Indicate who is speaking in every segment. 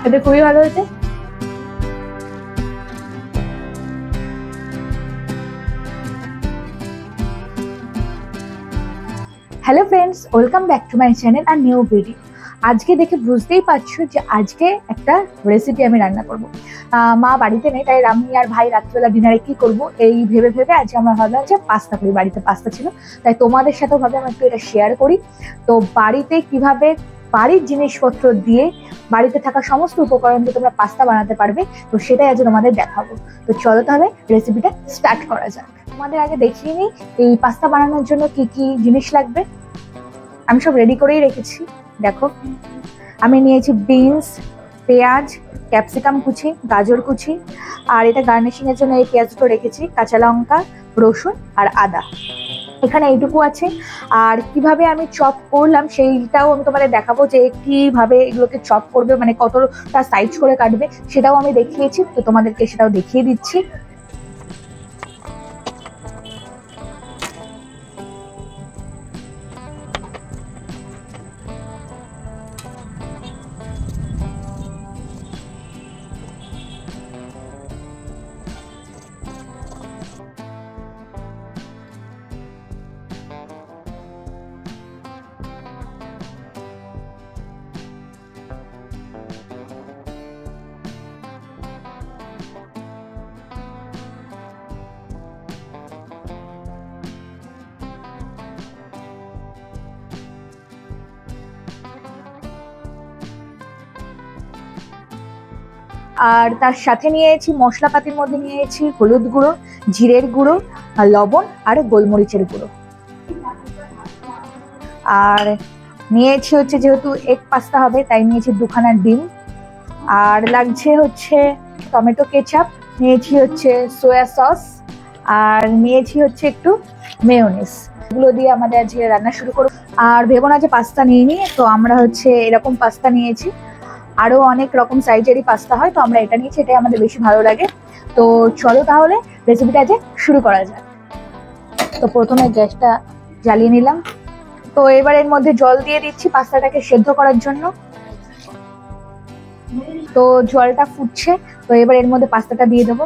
Speaker 1: এটা খুবই ভালো হয়েছে। Hello friends, welcome back to my channel আর নিউ ভিডিও। আজকে দেখে বুঝতেই পারছো যে আজকে একটা রেসিপি আমি রান্না করব। মা বাড়িতে নেই, তাই আমি আর ভাই রাত্রিবেলা ডিনারে কি করব এই ভেবে ভেবে আজকে আমরা ভাবলাম যে পাস্তা করি। বাড়িতে পাস্তা ছিল, তাই তোমাদের সাথেও ভাবলাম একটু এটা শেয়ার করি। তো বাড়িতে কিভাবে বাড়ির জিনিসপত্র দিয়ে বাড়িতে থাকা সমস্ত উপকরণ দিয়ে তোমরা পাস্তা বানাতে পারবে, তো সেটাই আজ তোমাদের দেখাবো। তো চলো তাহলে রেসিপিটা স্টার্ট করা যাক। তোমাদের আগে দেখিয়ে নিই এই পাস্তা বানানোর জন্য কি কি জিনিস লাগবে। আমি সব রেডি করেই রেখেছি। দেখো, আমি নিয়েছি বিনস, পেঁয়াজ, ক্যাপসিকাম কুচি, গাজর কুচি, আর এটা গার্নিশিং এর জন্য এই পেঁয়াজগুলো রেখেছি, কাঁচা লঙ্কা, রসুন আর আদা। এখানে এইটুকু আছে। আর কিভাবে আমি চপ করলাম সেইটাও আমি তোমাদের দেখাবো, যে কিভাবে এগুলোকে চপ করবে, মানে কতটা সাইজ করে কাটবে সেটাও আমি দেখিয়েছি। তো তোমাদেরকে সেটাও দেখিয়ে দিচ্ছি। আর তার সাথে নিয়েছি মশলাপাতির মধ্যে নিয়েছি হলুদ গুঁড়ো, জিরের গুঁড়ো, আর লবণ আর গোলমরিচের গুঁড়ো। আর নিয়েছি হচ্ছে, যেহেতু এগ পাস্তা হবে তাই নিয়েছি 2খানা ডিম। আর লাগছে হচ্ছে টমেটো কেচাপ, নিয়েছি হচ্ছে সোয়া সস, আর নিয়েছি হচ্ছে একটু মেয়োনিজ। এগুলো দিয়ে আমাদের আজকে রান্না শুরু করব। আর ভেবো না যে পাস্তা নিয়ে তো আমরা হচ্ছে এরকম পাস্তা নিয়েছি, আরো অনেক রকম সাইজেরই পাস্তা হয়, তো আমরা এটা নিয়েছি, এটাই আমাদের বেশি ভালো লাগে। তো চলো তাহলে রেসিপিটা আজ শুরু করা যাক। তো প্রথমে গ্যাসটা জ্বালিয়ে নিলাম। তো এবার এর মধ্যে জল দিয়ে দিচ্ছি পাস্তাটাকে সেদ্ধ করার জন্য। তো জলটা ফুটছে, তো এবার এর মধ্যে পাস্তাটা দিয়ে দেবো।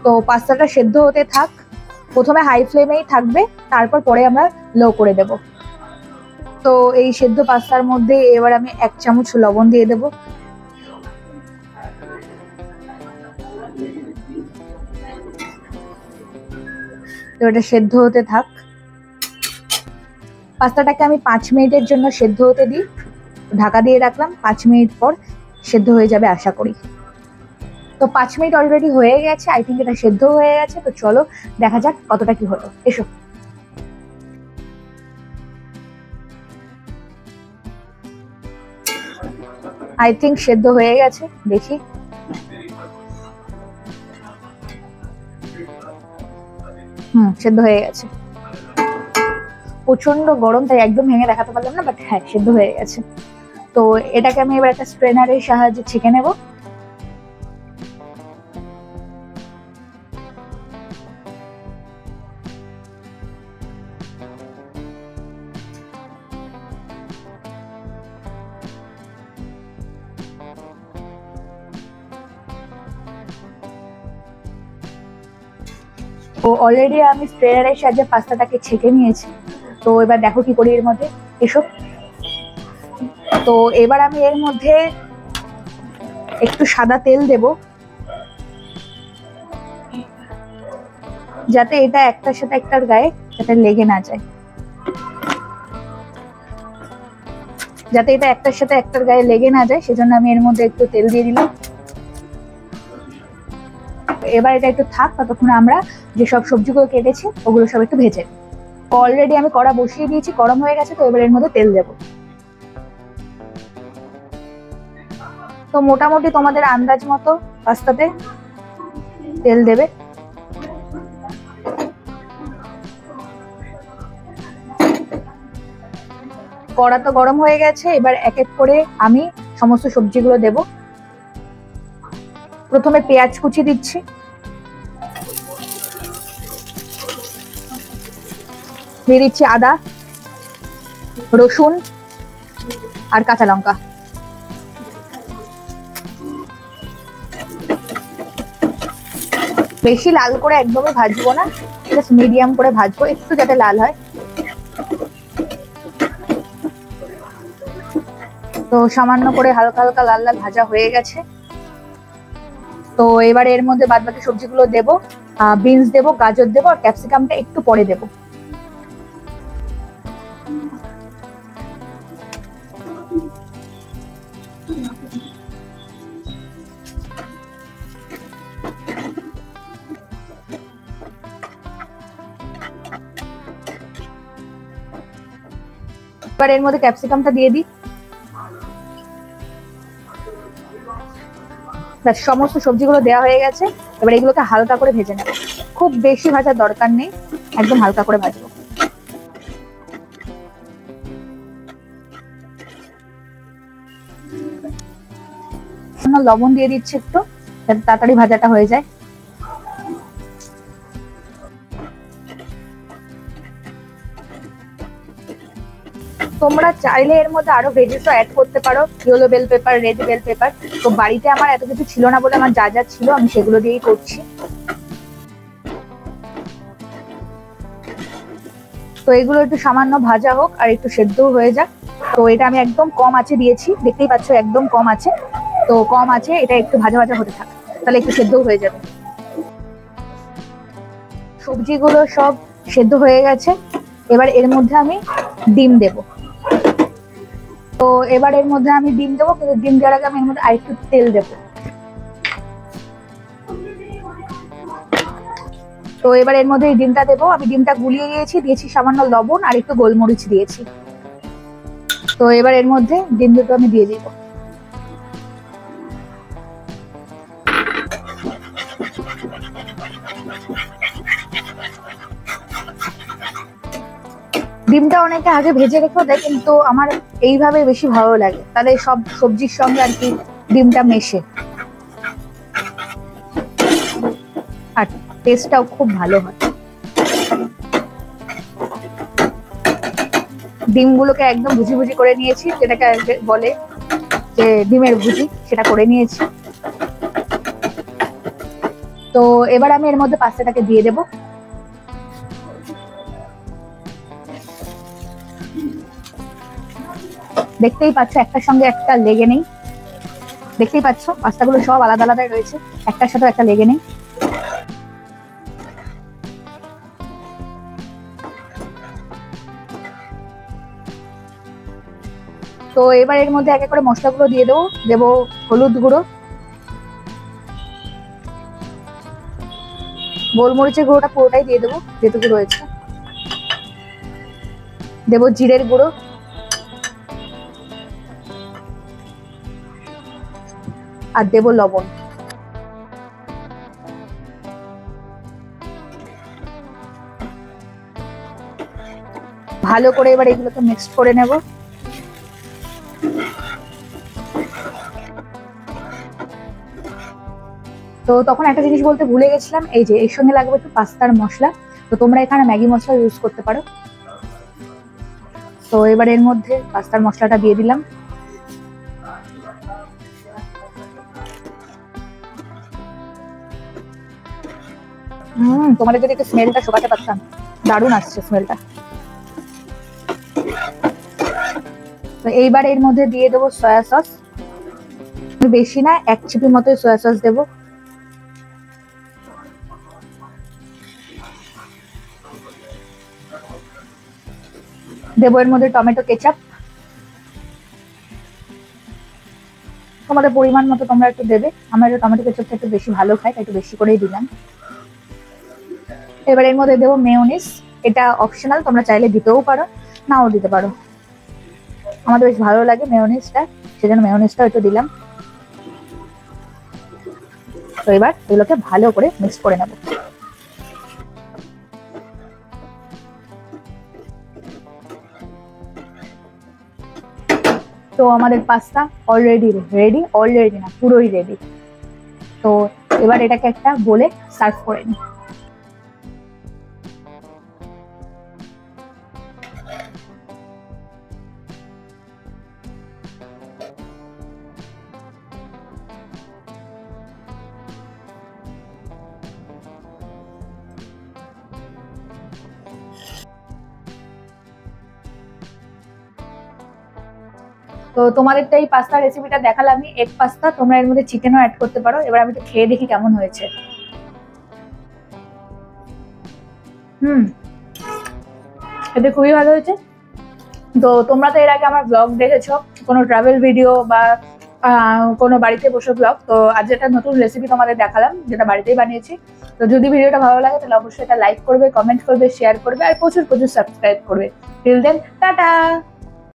Speaker 1: তো পাস্তাটা সেদ্ধ হতে থাক। প্রথমে হাই ফ্লেমেই থাকবে, তারপর পরে আমরা লো করে দেব। তো এই সেদ্ধ পাস্তার মধ্যে এবার আমি 1 চামচ লবণ দিয়ে দেব। তো এটা সেদ্ধ হতে থাক। পাস্তাটাকে আমি 5 মিনিটের জন্য সেদ্ধ হতে দিই, ঢাকা দিয়ে রাখলাম। 5 মিনিট পর সেদ্ধ হয়ে যাবে আশা করি। তো 5 মিনিট অলরেডি হয়ে গেছে, আই থিঙ্ক এটা সেদ্ধ হয়ে গেছে। তো চলো দেখা যাক কতটা কি হলো, এসো। আই থিঙ্ক সেদ্ধ হয়ে গেছে, দেখি। সেদ্ধ হয়ে গেছে। প্রচন্ড গরম, তাই একদম ভেঙে দেখাতে পারলাম না, বাট হ্যাঁ সেদ্ধ হয়ে গেছে। তো এটাকে আমি এবার একটা স্ট্রেনারের সাহায্যে ছেঁকে নেব। তো অলরেডি আমি স্ট্রেনারের সাহায্যে পাস্তাটাকে ছেঁকে নিয়েছি। তো এবার দেখো কি করি এর মধ্যে, এসব। তো এবার আমি এর মধ্যে একটু সাদা তেল দেব, যাতে এটা একটার সাথে একটার গায়ে যাতে লেগে না যায়, যাতে এটা একটার সাথে একটার গায়ে লেগে না যায়, সেজন্য আমি এর মধ্যে একটু তেল দিয়ে দিলাম। এবার এটা একটু থাক, ততক্ষণ আমরা যেসব সবজিগুলো কেটেছি ওগুলো সব একটু ভেজে। অলরেডি আমি কড়া বসিয়ে দিয়েছি, গরম হয়ে গেছে। তো এবার এর মধ্যে তেল দেব। তো মোটামুটি তোমাদের আন্দাজ মতো পাস্তাতে তেল দেবে। কড়া তো গরম হয়ে গেছে, এবার এক এক করে আমি সমস্ত সবজিগুলো দেব। প্রথমে পেঁয়াজ কুচি দিচ্ছি, দিয়ে দিচ্ছি আদা, রসুন আর কাঁচা লঙ্কা। বেশি লাল করে একদমই ভাজবো না, জাস্ট মিডিয়াম করে ভাজবো, একটু যাতে লাল হয়। তো সামান্য করে হালকা হালকা লাল লাল ভাজা হয়ে গেছে। তো এবার এর মধ্যে বাদবাকি সবজিগুলো দেবো। বিনস দেবো, গাজর দেবো, আর ক্যাপসিকামটা একটু পরে দেবো। এবার এর মধ্যে ক্যাপসিকামটা দিয়ে দিই। সমস্ত সবজিগুলো দেওয়া হয়ে গেছে। এবার এগুলোকে হালকা করে ভেজে নেব, খুব বেশি ভাজার দরকার নেই, একদম হালকা করে ভাজবো। লবণ দিয়ে দিচ্ছি একটু, যাতে তাড়াতাড়ি ভাজাটা হয়ে যায়। তোমরা চাইলে এর মধ্যে আরো ভেজিসও অ্যাড করতে পারো, yellow bell pepper, red bell pepper. তো বাড়িতে আমার এত কিছু ছিল না বলে আমার যা যা ছিল আমি সেগুলো দিয়েই করছি। তো এগুলো একটু সামান্য ভাজা হোক আর একটু সেদ্ধও হয়ে যাক। তো এটা আমি একদম কম আঁচে দিয়েছি, দেখতেই পাচ্ছ একদম কম আছে। তো কম আছে, এটা একটু ভাজা ভাজা হতে থাকে, তাহলে একটু সেদ্ধও হয়ে যাবে। সবজিগুলো সব সেদ্ধ হয়ে গেছে। এবার এর মধ্যে আমি ডিম দেবো। তো এবার এর মধ্যে আমি ডিম দেবো, কিন্তু ডিম দেওয়ার আগে আমি এর মধ্যে আরেকটু তেল দেবো। তো এবার এর মধ্যে এই ডিমটা দেবো। আমি ডিমটা গুলিয়ে দিয়েছি সামান্য লবণ আর একটু গোলমরিচ দিয়েছি। তো এবার এর মধ্যে ডিম দুটো আমি দিয়ে দিব। ডিমটা অনেকে আগে ভেজে রেখেও দেয়, কিন্তু আমার এইভাবে বেশি ভালো লাগে, তাহলে সব সবজির সঙ্গে আর কি ডিমটা মেশে, আর টেস্টটাও খুব ভালো হয়। ডিমগুলোকে একদম ভুজি ভুজি করে নিয়েছি, যেটাকে বলে যে ডিমের ভুজি, সেটা করে নিয়েছি। তো এবার আমি এর মধ্যে পাস্তাটাকে দিয়ে দেবো। দেখতেই পাচ্ছ একটার সঙ্গে একটা লেগে নেই, দেখতেই পাচ্ছ পাস্তাগুলো সব আলাদা আলাদা রয়েছে, একটার সাথে একটা লেগে নেই। তো এবার এর মধ্যে এক এক করে মশলাগুলো দিয়ে দেবো। দেবো হলুদ গুঁড়ো, গোলমরিচের গুঁড়োটা পুরোটাই দিয়ে দেবো যেটুকু রয়েছে। দেবো জিরের গুঁড়ো, আর দেবো লবণ। ভালো করে এবার এগুলোকে মিক্সড করে নেব। তো তখন একটা জিনিস বলতে ভুলে গেছিলাম, এই যে এর সঙ্গে লাগবে একটু পাস্তার মশলা। তো তোমরা এখানে ম্যাগি মশলা ইউজ করতে পারো। তো এবার এর মধ্যে পাস্তার মশলাটা দিয়ে দিলাম। তোমাদের যদি একটু স্মেলটা শোকাতে পারতাম, দারুণ আসছে স্মেলটা। তো এইবার এর মধ্যে দিয়ে দেবো সয়া সস, বেশি না, 1 চিপি মতো সয়া সস দেবো। দেবো এর মধ্যে টমেটো কেচাপ, তোমাদের পরিমাণ মতো তোমরা একটু দেবে। আমরা টমেটো কেচাপটা একটু বেশি ভালো খাই, তাই একটু বেশি করেই দিলাম। এবার এর মধ্যে দেবো মেয়োনিজ, এটা অপশনাল, তোমরা চাইলে দিতেও পারো, নাও দিতে পারো। আমাদের বেশ ভালো লাগে মেয়োনিজটা, সেজন্য মেয়োনিজটা একটু দিলাম। তো এবার এগুলোকে ভালো করে মিক্স করে নেব। তো আমাদের পাস্তা অলরেডি রেডি, অলরেডি না পুরোই রেডি। তো এবার এটাকে একটা বলে সার্ভ করে নিই। তো তোমাদেরটা এই পাস্তা রেসিপিটা দেখালাম আমি, এগ পাস্তা। তোমরা এর মধ্যে চিকেনও অ্যাড করতে পারো। এবার আমি একটু খেয়ে দেখি কেমন হয়েছে। এটা খুবই ভালো হয়েছে। তো তোমরা তো এর আগে আমার ব্লগ দেখেছো, কোনো ট্রাভেল ভিডিও বা কোনো বাড়িতে বসে ব্লগ। তো আজ একটা নতুন রেসিপি তোমাদের দেখালাম, যেটা বাড়িতেই বানিয়েছি। তো যদি ভিডিওটা ভালো লাগে তাহলে অবশ্যই এটা লাইক করবে, কমেন্ট করবে, শেয়ার করবে আর প্রচুর প্রচুর সাবস্ক্রাইব করবে। Till then, tata.